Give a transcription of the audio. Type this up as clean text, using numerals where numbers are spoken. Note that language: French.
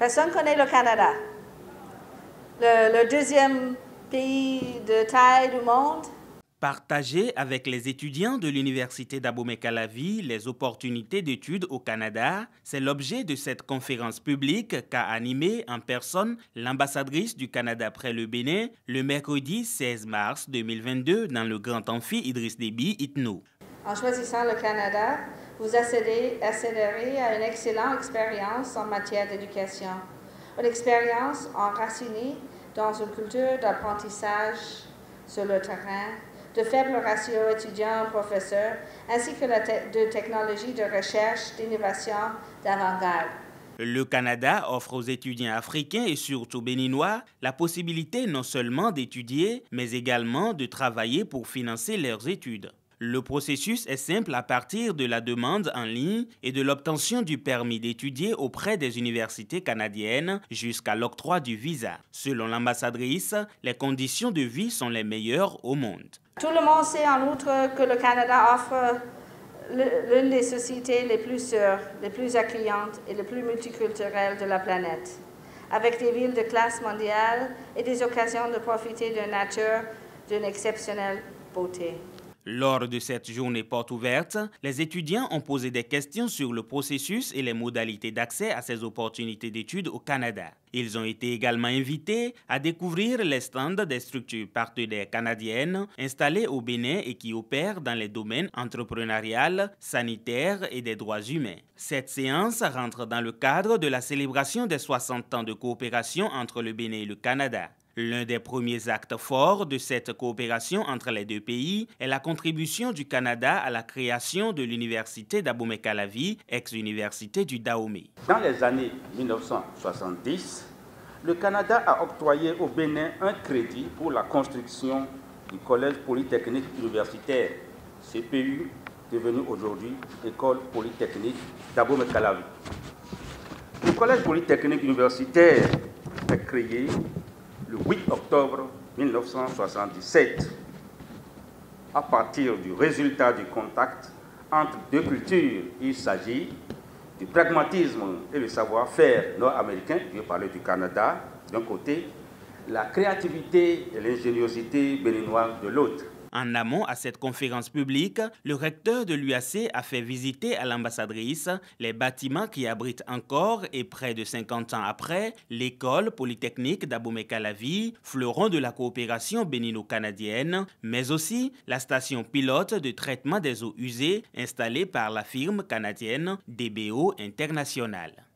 Personne ne connaît le Canada, le deuxième pays de taille du monde. Partager avec les étudiants de l'Université d'Abomey-Calavi les opportunités d'études au Canada, c'est l'objet de cette conférence publique qu'a animée en personne l'ambassadrice du Canada près le Bénin le mercredi 16 mars 2022 dans le Grand Amphi Idriss Déby Itno. En choisissant le Canada, vous accéderez à une excellente expérience en matière d'éducation. Une expérience enracinée dans une culture d'apprentissage sur le terrain, de faibles ratios étudiants-professeurs, ainsi que de technologies de recherche, d'innovation, d'avant-garde. Le Canada offre aux étudiants africains et surtout béninois la possibilité non seulement d'étudier, mais également de travailler pour financer leurs études. Le processus est simple à partir de la demande en ligne et de l'obtention du permis d'étudier auprès des universités canadiennes jusqu'à l'octroi du visa. Selon l'ambassadrice, les conditions de vie sont les meilleures au monde. Tout le monde sait en outre que le Canada offre l'une des sociétés les plus sûres, les plus accueillantes et les plus multiculturelles de la planète, avec des villes de classe mondiale et des occasions de profiter d'une nature d'une exceptionnelle beauté. Lors de cette journée porte ouverte, les étudiants ont posé des questions sur le processus et les modalités d'accès à ces opportunités d'études au Canada. Ils ont été également invités à découvrir les stands des structures partenaires canadiennes installées au Bénin et qui opèrent dans les domaines entrepreneurial, sanitaire et des droits humains. Cette séance rentre dans le cadre de la célébration des 60 ans de coopération entre le Bénin et le Canada. L'un des premiers actes forts de cette coopération entre les deux pays est la contribution du Canada à la création de l'Université d'Abomey-Calavi, ex-université du Dahomey. Dans les années 1970, le Canada a octroyé au Bénin un crédit pour la construction du Collège polytechnique universitaire, CPU, devenu aujourd'hui École polytechnique d'Abomey-Calavi. Le Collège polytechnique universitaire est créé le 8 octobre 1977, à partir du résultat du contact entre deux cultures. Il s'agit du pragmatisme et le savoir-faire nord-américain, je vais parler du Canada d'un côté, la créativité et l'ingéniosité béninoise de l'autre. En amont à cette conférence publique, le recteur de l'UAC a fait visiter à l'ambassadrice les bâtiments qui abritent encore et près de 50 ans après l'école polytechnique d'Abomey-Calavi, fleuron de la coopération bénino-canadienne, mais aussi la station pilote de traitement des eaux usées installée par la firme canadienne DBO International.